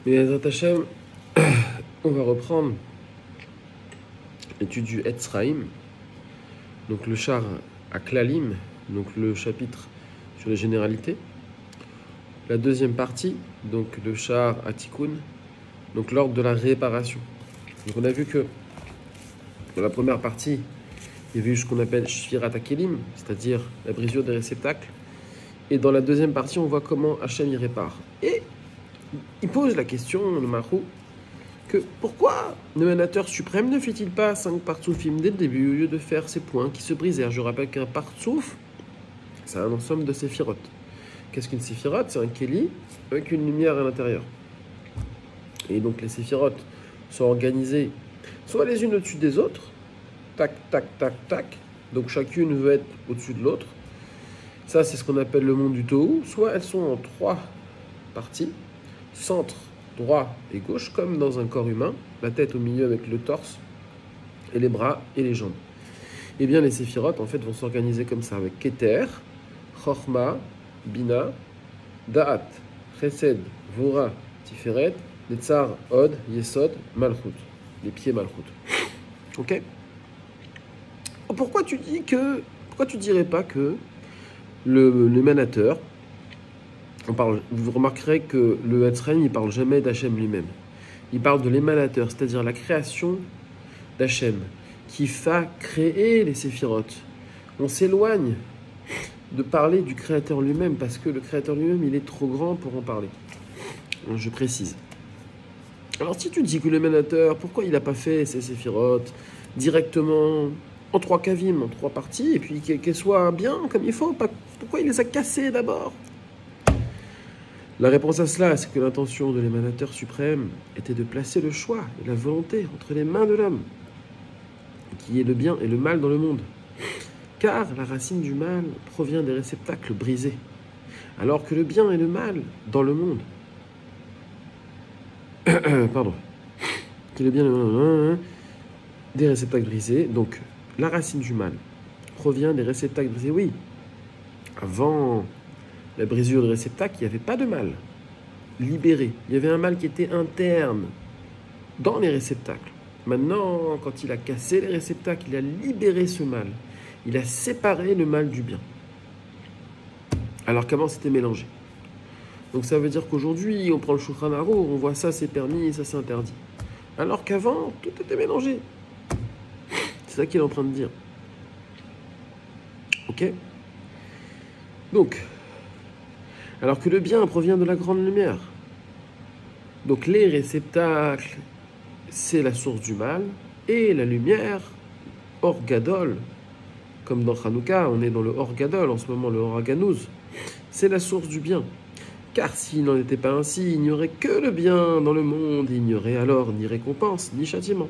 Mais Ezrat Hashem, on va reprendre l'étude du Etzraïm, donc le char à Klalim, donc le chapitre sur les généralités. La deuxième partie, donc le char à Tikkun, donc l'ordre de la réparation. Donc on a vu que dans la première partie, il y a eu ce qu'on appelle Shfirat HaKelim, c'est-à-dire la brisure des réceptacles. Et dans la deuxième partie, on voit comment Hachem y répare. Et il pose la question, le Mahou, que pourquoi le Manateur suprême ne fait-il pas 5 partsoufim dès le début au lieu de faire ces points qui se brisèrent? Je rappelle qu'un partsouf, c'est un ensemble de séphirotes. Qu'est-ce qu'une séphirote? C'est un kéli avec une lumière à l'intérieur. Et donc les séphirotes sont organisées soit les unes au-dessus des autres, tac, tac, tac, tac, donc chacune veut être au-dessus de l'autre. Ça, c'est ce qu'on appelle le monde du Tohu. Soit elles sont en 3 parties, centre, droit et gauche, comme dans un corps humain, la tête au milieu avec le torse, et les bras et les jambes. Eh bien, les séphirotes, en fait, vont s'organiser comme ça, avec Keter, Chochma, Bina, Da'at, Chesed, Vora, Tiferet, Netzar, Od, Yesod, Malchut. Les pieds Malchut. Ok? Pourquoi tu dirais pas que l'émanateur, vous remarquerez que le Etzraïm, il ne parle jamais d'Hachem lui-même. Il parle de l'émanateur, c'est-à-dire la création d'Hachem, qui va créer les séphirotes. On s'éloigne de parler du créateur lui-même, parce que le créateur lui-même, il est trop grand pour en parler. Je précise. Alors si tu dis que l'émanateur, pourquoi il n'a pas fait ces séphirotes directement en 3 kavim, en 3 parties, et puis qu'elles soient bien comme il faut, pourquoi il les a cassées d'abord? La réponse à cela, c'est que l'intention de l'émanateur suprême était de placer le choix et la volonté entre les mains de l'homme, qui est le bien et le mal dans le monde. Car la racine du mal provient des réceptacles brisés, alors que le bien et le mal dans le monde, pardon, qui est le bien et le mal des réceptacles brisés, donc la racine du mal provient des réceptacles brisés, oui. Avant la brisure de réceptacle, il n'y avait pas de mal libéré. Il y avait un mal qui était interne dans les réceptacles. Maintenant, quand il a cassé les réceptacles, il a libéré ce mal. Il a séparé le mal du bien. Alors qu'avant, c'était mélangé. Donc ça veut dire qu'aujourd'hui, on prend le Shulchan Aruch, on voit ça c'est permis, ça c'est interdit. Alors qu'avant, tout était mélangé. C'est ça qu'il est en train de dire. Ok? Donc, alors que le bien provient de la grande lumière. Donc les réceptacles, c'est la source du mal, et la lumière, Or Gadol, comme dans Hanouka, on est dans le Or Gadol, en ce moment le Or Haganouz, c'est la source du bien. Car s'il n'en était pas ainsi, il n'y aurait que le bien dans le monde, il n'y aurait alors ni récompense, ni châtiment.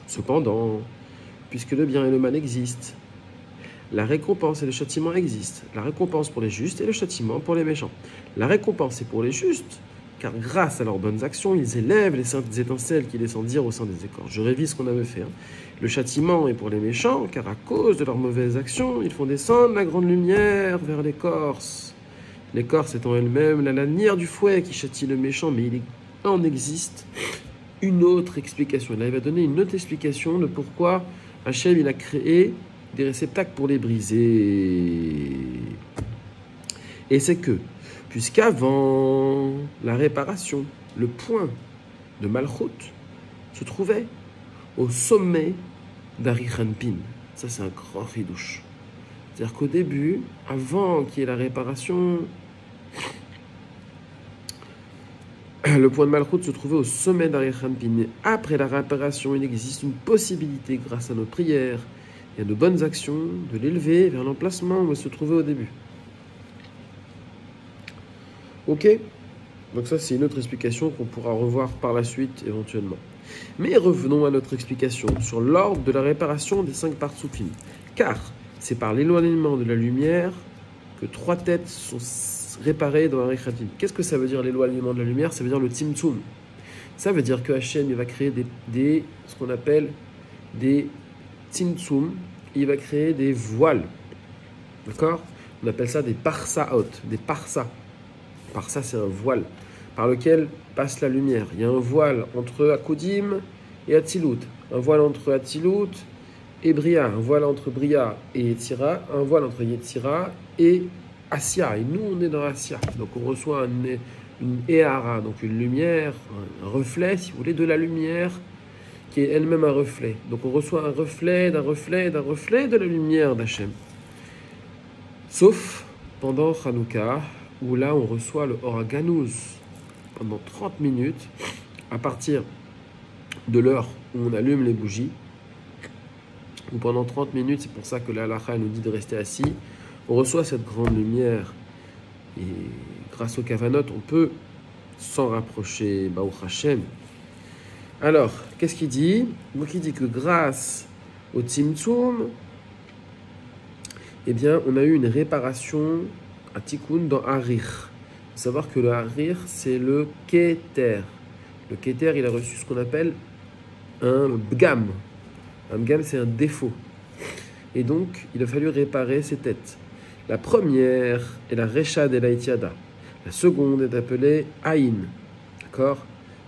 Cependant, puisque le bien et le mal existent, la récompense et le châtiment existent. La récompense pour les justes et le châtiment pour les méchants. La récompense est pour les justes, car grâce à leurs bonnes actions, ils élèvent les saintes étincelles qui descendirent au sein des écorces. Je révise ce qu'on avait fait. Le châtiment est pour les méchants, car à cause de leurs mauvaises actions, ils font descendre la grande lumière vers l'écorce. L'écorce étant elle-même la lanière du fouet qui châtie le méchant, mais il en existe une autre explication. Là, il va donner une autre explication de pourquoi Hachem il a créé des réceptacles pour les briser. Et c'est que, puisqu'avant la réparation, le point de Malchut se trouvait au sommet d'Arichanpin. Ça, c'est un grand ridouche. C'est-à-dire qu'au début, avant qu'il y ait la réparation, le point de Malchut se trouvait au sommet d'Arichanpin. Et après la réparation, il existe une possibilité, grâce à nos prières et à nos bonnes actions, de l'élever vers l'emplacement où elle se trouvait au début. Ok? Donc ça, c'est une autre explication qu'on pourra revoir par la suite, éventuellement. Mais revenons à notre explication sur l'ordre de la réparation des 5 partsoufim. Car c'est par l'éloignement de la lumière que 3 têtes sont réparées dans Arichanpin. Qu'est-ce que ça veut dire l'éloignement de la lumière? Ça veut dire le tzimtzum. Ça veut dire que Hachem il va créer ce qu'on appelle des tzimtzum. Il va créer des voiles. D'accord? On appelle ça des parsaot, des parsas. Parsa, c'est un voile. par lequel passe la lumière. Il y a un voile entre Akudim et Atzilut, un voile entre Atzilut et Bria, un voile entre Bria et Yetzira, un voile entre Yetzira et Assia. Et nous, on est dans Assia. Donc on reçoit une Ehara, donc une lumière, un reflet, si vous voulez, de la lumière qui est elle-même un reflet. Donc on reçoit un reflet d'un reflet d'un reflet de la lumière d'Hachem. Sauf pendant Hanouka, où là on reçoit le Or HaGanuz pendant 30 minutes, à partir de l'heure où on allume les bougies, ou pendant 30 minutes, c'est pour ça que la halakha nous dit de rester assis, on reçoit cette grande lumière, et grâce au kavanot, on peut s'en rapprocher, Baruch Hashem. Alors, qu'est-ce qu'il dit? Donc il dit que grâce au Tzimtzum, eh bien, on a eu une réparation à Tikkun dans Harir. Il faut savoir que le Harir, c'est le Keter. Le Keter, il a reçu ce qu'on appelle un Bgam. Un Bgam, c'est un défaut. Et donc, il a fallu réparer ses têtes. La première est la Reshad et la Itiada. La seconde est appelée Aïn. D'accord?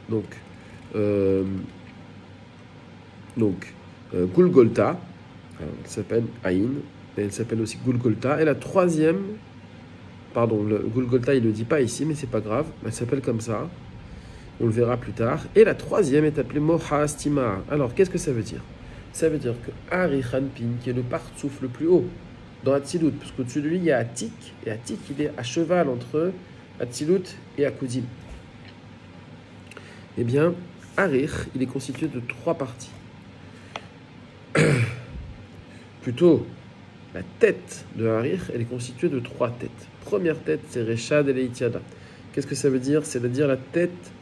Donc, Gulgolta, elle s'appelle Aïn, et elle s'appelle aussi Gulgolta. Et la troisième, pardon, le Gulgolta, il ne le dit pas ici, mais c'est pas grave, elle s'appelle comme ça. On le verra plus tard. Et la troisième est appelée Moha Astima. Alors, qu'est-ce que ça veut dire? Ça veut dire que Ari Hanpin, qui est le partsouf le plus haut dans Atzilut, parce qu'au-dessus de lui, il y a Atik, et Atik, il est à cheval entre Atzilut et Akudim. Eh bien, Harir, il est constitué de 3 parties. Plutôt, la tête de Harir, elle est constituée de 3 têtes. Première tête, c'est Reshad et Leitiada. Qu'est-ce que ça veut dire? C'est-à-dire la tête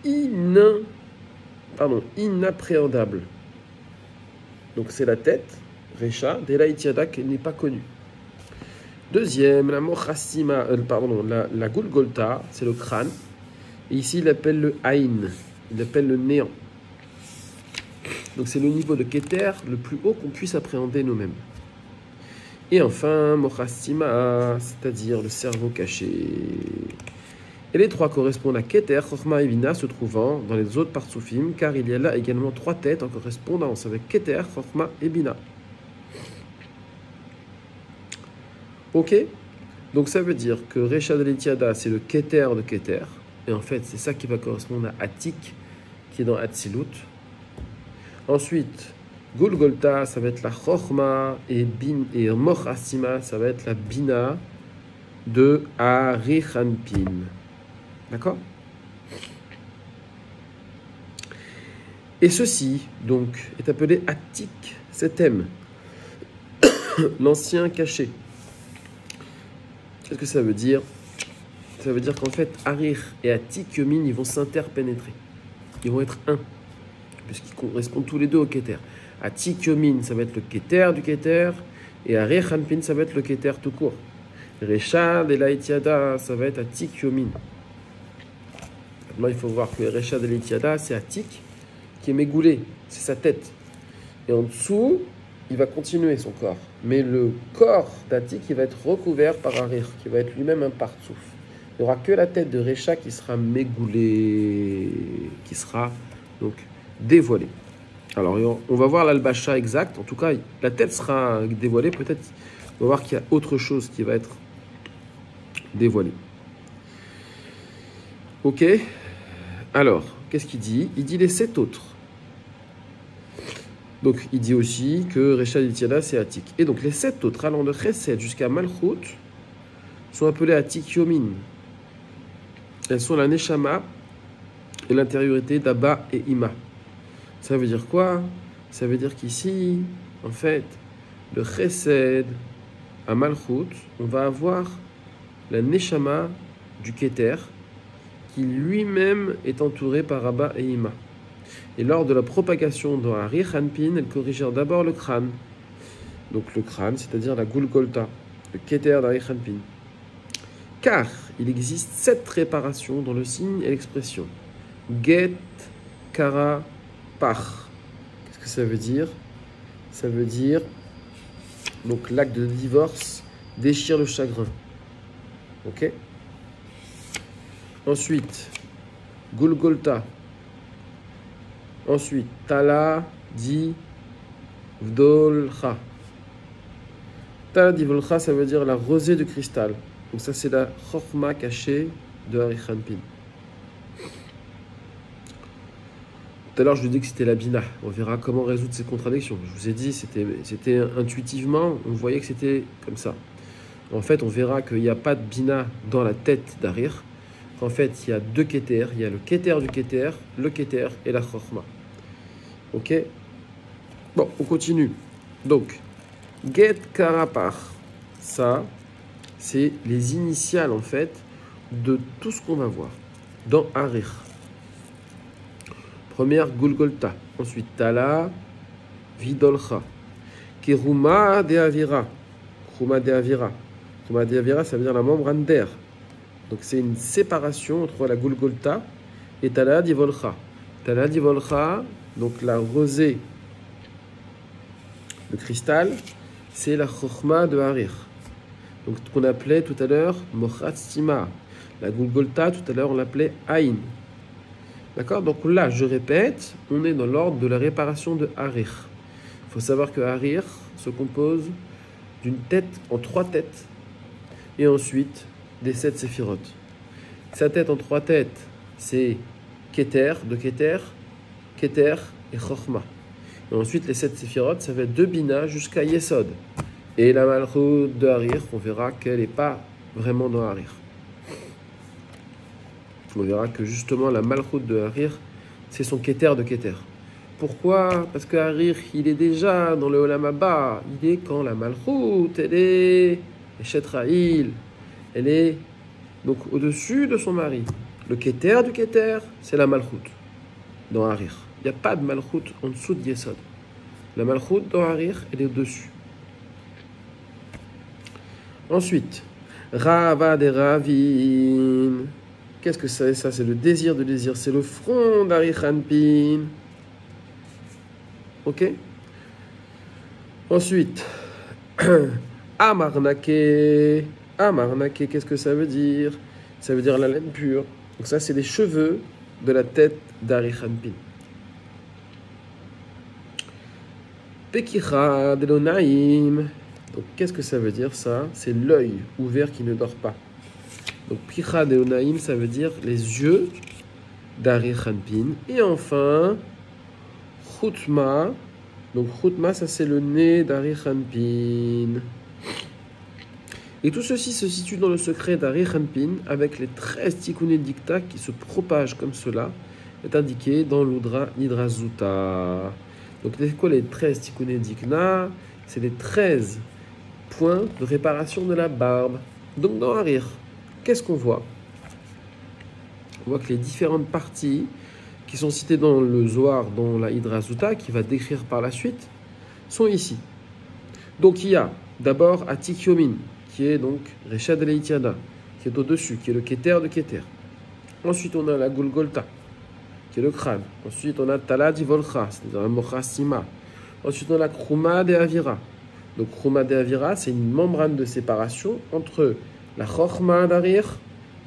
inappréhendable. Donc c'est la tête, Reshad, et Leitiada, qui n'est pas connue. Deuxième, la Mochassima, la Gulgolta, c'est le crâne. Et ici, il appelle le Aïn, il appelle le néant. Donc c'est le niveau de Keter le plus haut qu'on puisse appréhender nous-mêmes. Et enfin, Mochassima, c'est-à-dire le cerveau caché. Et les 3 correspondent à Keter, Chochma et Bina, se trouvant dans les autres partsoufim, car il y a là également 3 têtes en correspondance avec Keter, Chochma et Bina. Ok? Donc ça veut dire que Reshad Letiada, c'est le Keter de Keter. Et en fait, c'est ça qui va correspondre à Atik, qui est dans Atzilut. Ensuite, Gulgolta, ça va être la Chochma, et Mochassima, ça va être la Bina de Ari Hanpin. D'accord? Et ceci, donc, est appelé Atik, cet M, l'ancien caché. Qu'est-ce que ça veut dire? Ça veut dire qu'en fait, Harir et Atik Yomin, ils vont s'interpénétrer. Ils vont être un, puisqu'ils correspondent tous les deux au Keter. Atik Yomin, ça va être le Keter du Keter, et Harir Hanpin, ça va être le Keter tout court. Reshad et Laïtiada, ça va être Atik Yomin. Maintenant, il faut voir que Reshad et Laïtiada, c'est Atik qui est mégoulé, c'est sa tête. Et en dessous, il va continuer son corps. Mais le corps d'Atik, il va être recouvert par Harir, qui va être lui-même un partsouf. Il n'y aura que la tête de Recha qui sera mégoulée, qui sera donc dévoilée. Alors, on va voir l'albacha exact. En tout cas, la tête sera dévoilée. Peut-être, on va voir qu'il y a autre chose qui va être dévoilée. Ok. Alors, qu'est-ce qu'il dit? Il dit les 7 autres. Donc, il dit aussi que Recha Litiada, c'est Atik. Et donc, les 7 autres, allant de Chesed jusqu'à Malchut, sont appelés Atik Yomin. Elles sont la Neshama et l'intériorité d'Abba et Ima. Ça veut dire quoi? Ça veut dire qu'ici, en fait, de Chesed à Malchut, on va avoir la Neshama du Keter, qui lui-même est entouré par Abba et Ima. Et lors de la propagation dans Ari Hanpin, elles corrigèrent d'abord le crâne. Donc le crâne, c'est-à-dire la Gulgolta, le Keter d'Ari Hanpin. Car il existe 7 réparations dans le signe et l'expression. Get, Kara, Pach. Qu'est-ce que ça veut dire? Ça veut dire, donc l'acte de divorce déchire le chagrin. Ok? Ensuite, Gulgolta. Ensuite, Tala di Vdolcha. Tala di Vdolcha, ça veut dire la rosée de cristal. Donc ça, c'est la Chokhma cachée de Ari Hanpin. Tout à l'heure, je vous ai dit que c'était la Bina. On verra comment résoudre ces contradictions. Je vous ai dit, c'était intuitivement, on voyait que c'était comme ça. En fait, on verra qu'il n'y a pas de Bina dans la tête d'Arir. En fait, il y a deux Keter. Il y a le Keter du Keter, le Keter et la Chokhma. Ok? Bon, on continue. Donc, Get Karapar. Ça, c'est les initiales, en fait, de tout ce qu'on va voir dans Arir. Première, Gulgolta. Ensuite, Tala, Vidolcha. Keruma de Avira. Keruma de Avira. Keruma de Avira, ça veut dire la membrane d'air. Donc, c'est une séparation entre la Gulgolta et Tala Divolcha. Tala Divolcha, donc la rosée, le cristal, c'est la Chokhma de Harir. Donc, ce qu'on appelait tout à l'heure Mochat Stima. La Gulgolta, tout à l'heure, on l'appelait Aïn. D'accord? Donc là, je répète, on est dans l'ordre de la réparation de Harir. Il faut savoir que Harir se compose d'une tête en 3 têtes et ensuite des 7 séphirotes. Sa tête en 3 têtes, c'est Keter, de Keter, Keter et Chokhma. Et ensuite, les 7 séphirotes, ça va être 2 Bina jusqu'à Yesod. Et la Malchut de Harir, on verra qu'elle n'est pas vraiment dans Harir. On verra que justement la Malchut de Harir, c'est son Keter de Keter. Pourquoi? Parce que Harir, il est déjà dans le Olam Haba. Il est quand la Malchut, elle est Shetraïl. Elle est donc au-dessus de son mari. Le Keter du Keter, c'est la Malchut dans Harir. Il n'y a pas de Malchut en dessous de Yesod. La Malchut dans Harir, elle est au-dessus. Ensuite, Rava de Ravin. Qu'est-ce que c'est ça? C'est le désir de désir. C'est le front d'Ari Hanpin. Ok? Ensuite, Amarnake. Amarnake, qu'est-ce que ça veut dire? Ça veut dire la laine pure. Donc ça, c'est les cheveux de la tête d'Ari Hanpin. Pekicha delonaim. Donc qu'est-ce que ça veut dire ça? C'est l'œil ouvert qui ne dort pas. Donc Picha delonaim, ça veut dire les yeux d'Ari Hanpin. Et enfin, Chutma. Donc Chutma, ça c'est le nez d'Ari Hanpin. Et tout ceci se situe dans le secret d'Ari Hanpin avec les 13 tikkuné dikta qui se propagent comme cela, est indiqué dans l'Udra Nidrazuta. Donc c'est quoi les 13 tikkuné dikta? C'est les 13 points de réparation de la barbe. Donc dans Harir, qu'est-ce qu'on voit? On voit que les différentes parties qui sont citées dans le Zohar, dans la Hidrazuta, qui va décrire par la suite, sont ici. Donc il y a d'abord Atik Yomin, qui est donc Reshad Leitiana, qui est au-dessus, qui est le Keter de Keter. Ensuite on a la Gulgolta, qui est le crâne. Ensuite on a Tala Divolcha, c'est-à-dire la Mochasima. Ensuite on a Kruma de Avira. Donc Kruma de Avira, c'est une membrane de séparation entre la Chokhma d'Harir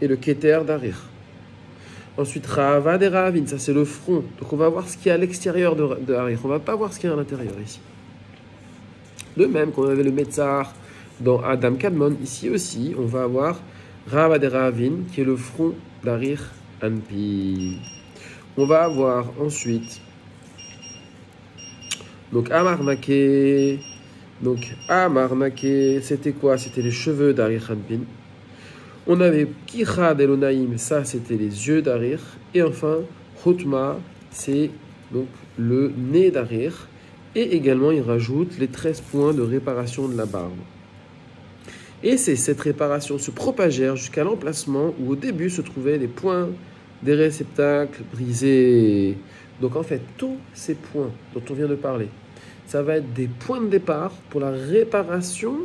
et le Keter d'Harir. Ensuite, Rava de Ravin, ça c'est le front. Donc on va voir ce qu'il y a à l'extérieur de Harir. On ne va pas voir ce qu'il y a à l'intérieur ici. De même qu'on avait le Metzar dans Adam Kadmon, ici aussi, on va avoir Rava de Ravin, qui est le front d'Harir Hanpin. On va avoir ensuite donc Amarnake. Donc Amarnake, c'était quoi? C'était les cheveux d'Harir Hanpin. On avait Kicha Delonaim, ça c'était les yeux d'Harir. Et enfin, Chutma, c'est donc le nez d'Harir. Et également, il rajoute les 13 points de réparation de la barbe. Et cette réparation se propagèrent jusqu'à l'emplacement où au début se trouvaient les points des réceptacles brisés. Donc en fait, tous ces points dont on vient de parler, ça va être des points de départ pour la réparation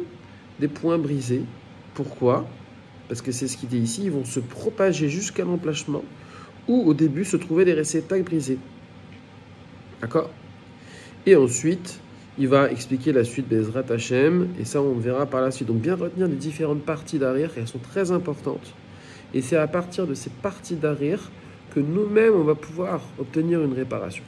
des points brisés. Pourquoi? Parce que c'est ce qu'il dit ici, ils vont se propager jusqu'à l'emplacement où au début se trouvaient les réceptacles brisés. D'accord? Et ensuite, il va expliquer la suite d'Ezrat Hashem, et ça on verra par la suite. Donc bien retenir les différentes parties d'Harir, elles sont très importantes. Et c'est à partir de ces parties d'Harir que nous-mêmes, on va pouvoir obtenir une réparation.